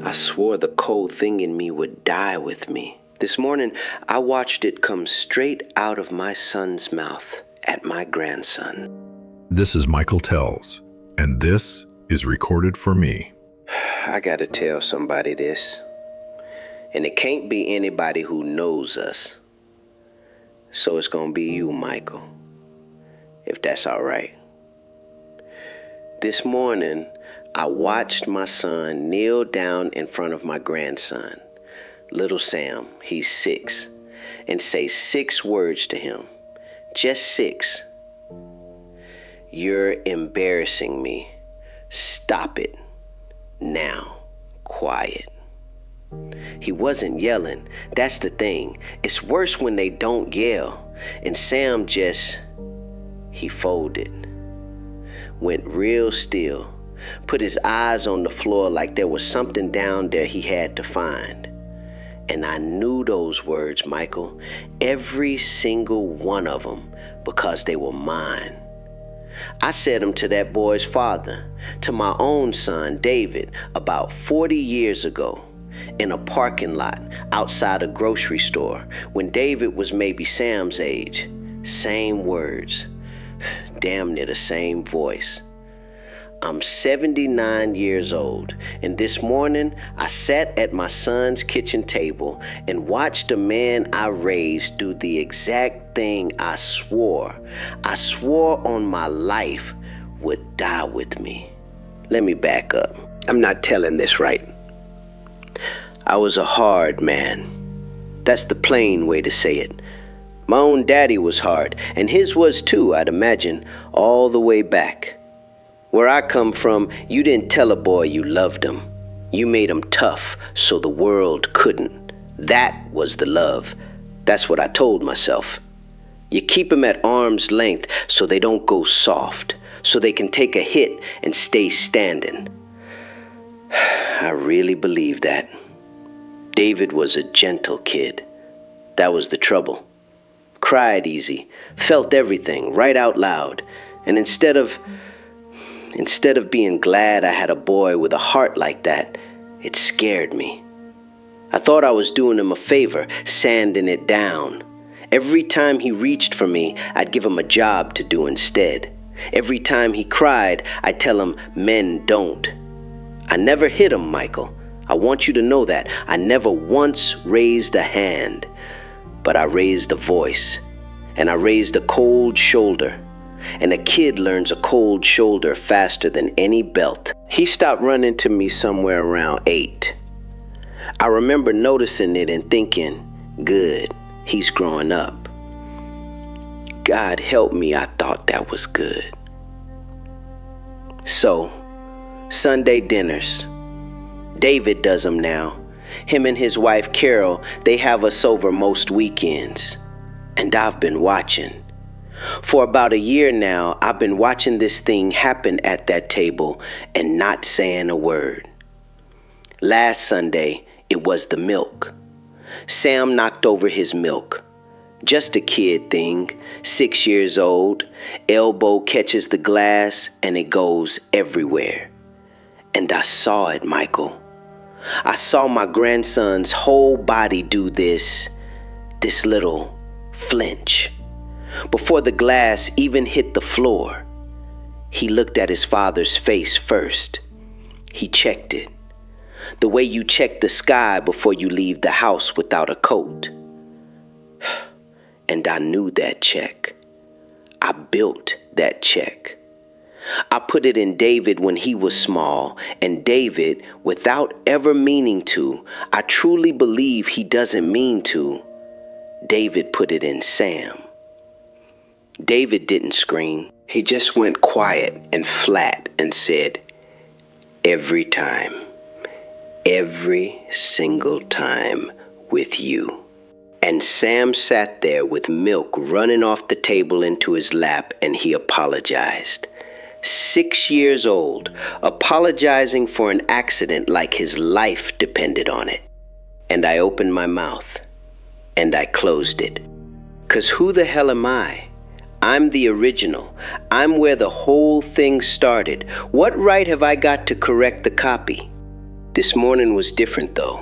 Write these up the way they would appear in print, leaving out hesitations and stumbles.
I swore the cold thing in me would die with me. This morning, I watched it come straight out of my son's mouth at my grandson. This is Michael Tells, and this is Recorded for Me. I gotta tell somebody this. And it can't be anybody who knows us. So it's gonna be you, Michael. If that's all right. This morning, I watched my son kneel down in front of my grandson, little Sam, he's 6, and say 6 words to him. Just 6. You're embarrassing me. Stop it. Now. Quiet. He wasn't yelling. That's the thing. It's worse when they don't yell. And Sam he folded. Went real still. Put his eyes on the floor like there was something down there he had to find. And I knew those words, Michael, every single one of them, because they were mine. I said them to that boy's father, to my own son, David, about 40 years ago, in a parking lot outside a grocery store, when David was maybe Sam's age. Same words, damn near the same voice. I'm 79 years old, and this morning I sat at my son's kitchen table and watched a man I raised do the exact thing I swore on my life would die with me. Let me back up. I'm not telling this right. I was a hard man. That's the plain way to say it. My own daddy was hard, and his was too, I'd imagine, all the way back. Where I come from, you didn't tell a boy you loved him. You made him tough so the world couldn't. That was the love. That's what I told myself. You keep them at arm's length so they don't go soft, so they can take a hit and stay standing. I really believe that. David was a gentle kid. That was the trouble. Cried easy, felt everything right out loud, and instead of being glad I had a boy with a heart like that, it scared me. I thought I was doing him a favor, sanding it down. Every time he reached for me, I'd give him a job to do instead. Every time he cried, I'd tell him men don't. I never hit him, Michael. I want you to know that. I never once raised a hand, but I raised a voice, and I raised a cold shoulder. And a kid learns a cold shoulder faster than any belt. He stopped running to me somewhere around 8. I remember noticing it and thinking, good, he's growing up. God help me, I thought that was good. So, Sunday dinners. David does them now. Him and his wife Carol, they have us over most weekends. And I've been watching. For about a year now, I've been watching this thing happen at that table and not saying a word. Last Sunday, it was the milk. Sam knocked over his milk. Just a kid thing, 6 years old, elbow catches the glass and it goes everywhere. And I saw it, Michael. I saw my grandson's whole body do this little flinch. Before the glass even hit the floor, he looked at his father's face first. He checked it. The way you check the sky before you leave the house without a coat. And I knew that check. I built that check. I put it in David when he was small, and David, without ever meaning to, I truly believe he doesn't mean to, David put it in Sam. David didn't scream. He just went quiet and flat and said, every time, every single time with you. And Sam sat there with milk running off the table into his lap, and he apologized. 6 years old, apologizing for an accident like his life depended on it. And I opened my mouth, and I closed it. 'Cause who the hell am I? I'm the original. I'm where the whole thing started. What right have I got to correct the copy? This morning was different, though.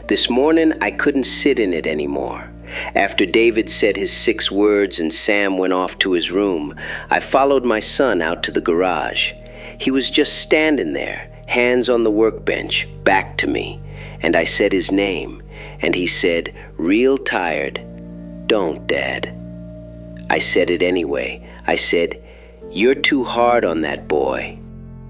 This morning, I couldn't sit in it anymore. After David said his 6 words and Sam went off to his room, I followed my son out to the garage. He was just standing there, hands on the workbench, back to me, and I said his name, and he said, real tired, "Don't, Dad." I said it anyway. I said, "You're too hard on that boy."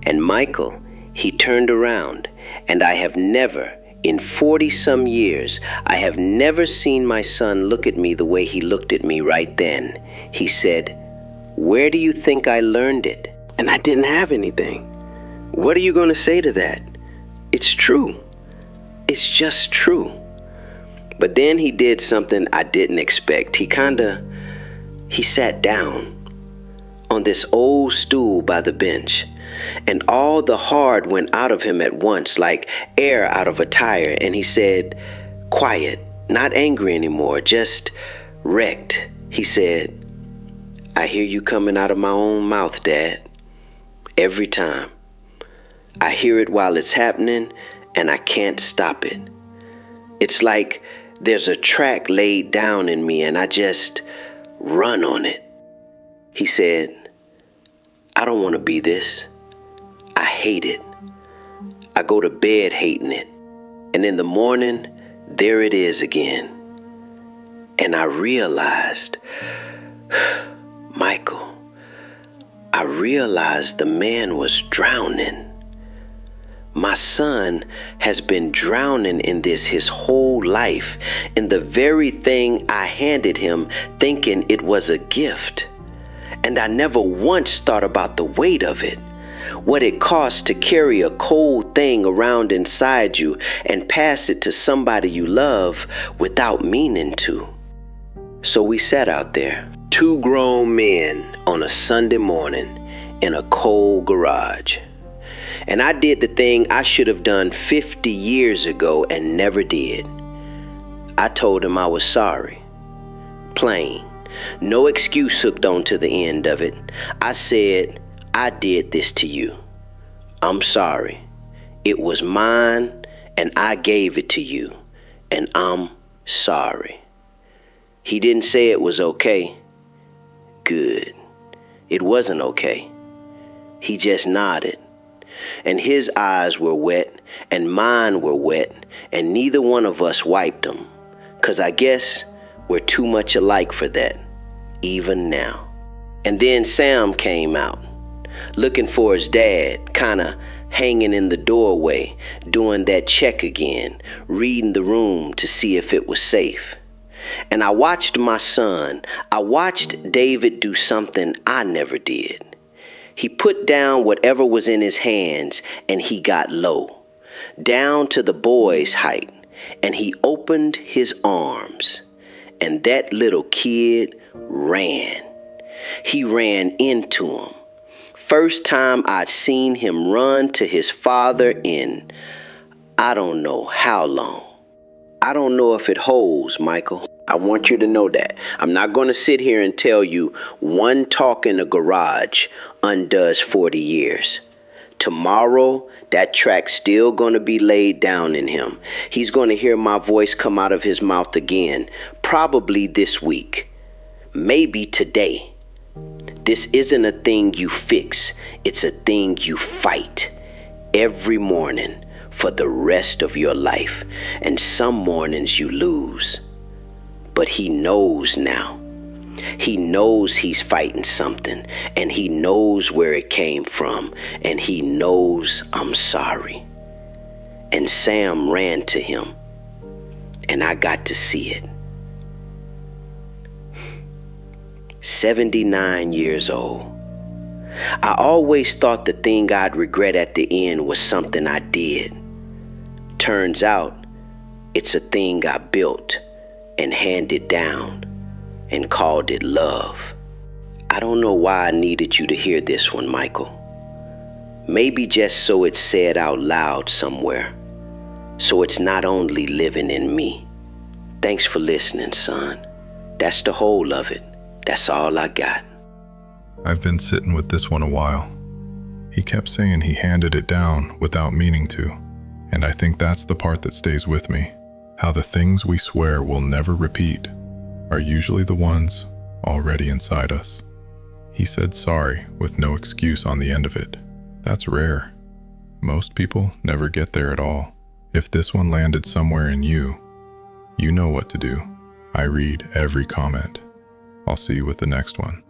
And Michael, he turned around, and I have never, in 40-some years, I have never seen my son look at me the way he looked at me right then. He said, "Where do you think I learned it?" And I didn't have anything. What are you going to say to that? It's true. It's just true. But then he did something I didn't expect. He sat down on this old stool by the bench, and all the hard went out of him at once, like air out of a tire, and he said, quiet, not angry anymore, just wrecked. He said, "I hear you coming out of my own mouth, Dad. Every time. I hear it while it's happening, and I can't stop it. It's like there's a track laid down in me, and I just run on it." He said, "I don't want to be this. I hate it. I go to bed hating it. And in the morning, there it is again." And I realized, Michael, I realized the man was drowning. My son has been drowning in this his whole life, in the very thing I handed him, thinking it was a gift. And I never once thought about the weight of it, what it costs to carry a cold thing around inside you and pass it to somebody you love without meaning to. So we sat out there, 2 grown men on a Sunday morning in a cold garage. And I did the thing I should have done 50 years ago and never did. I told him I was sorry. Plain. No excuse hooked on to the end of it. I said, "I did this to you. I'm sorry. It was mine, and I gave it to you, and I'm sorry." He didn't say it was okay. Good. It wasn't okay. He just nodded. And his eyes were wet, and mine were wet, and neither one of us wiped them, 'cause I guess we're too much alike for that, even now. And then Sam came out, looking for his dad, kinda hanging in the doorway, doing that check again, reading the room to see if it was safe. And I watched my son, I watched David do something I never did. He put down whatever was in his hands, and he got low, down to the boy's height, and he opened his arms, and that little kid ran. He ran into him. First time I'd seen him run to his father in I don't know how long. I don't know if it holds, Michael. I want you to know that. I'm not going to sit here and tell you one talk in a garage undoes 40 years. Tomorrow, that track's still going to be laid down in him. He's going to hear my voice come out of his mouth again, probably this week, maybe today. This isn't a thing you fix. It's a thing you fight every morning for the rest of your life. And some mornings you lose. But he knows now. He knows he's fighting something, and he knows where it came from, and he knows I'm sorry. And Sam ran to him, and I got to see it. 79 years old. I always thought the thing I'd regret at the end was something I did. Turns out, it's a thing I built and handed down and called it love. I don't know why I needed you to hear this one, Michael. Maybe just so it's said out loud somewhere, so it's not only living in me. Thanks for listening, son. That's the whole of it. That's all I got. I've been sitting with this one a while. He kept saying he handed it down without meaning to, And I think that's the part that stays with me. How the things we swear will never repeat are usually the ones already inside us. He said sorry with no excuse on the end of it. That's rare. Most people never get there at all. If this one landed somewhere in you, you know what to do. I read every comment. I'll see you with the next one.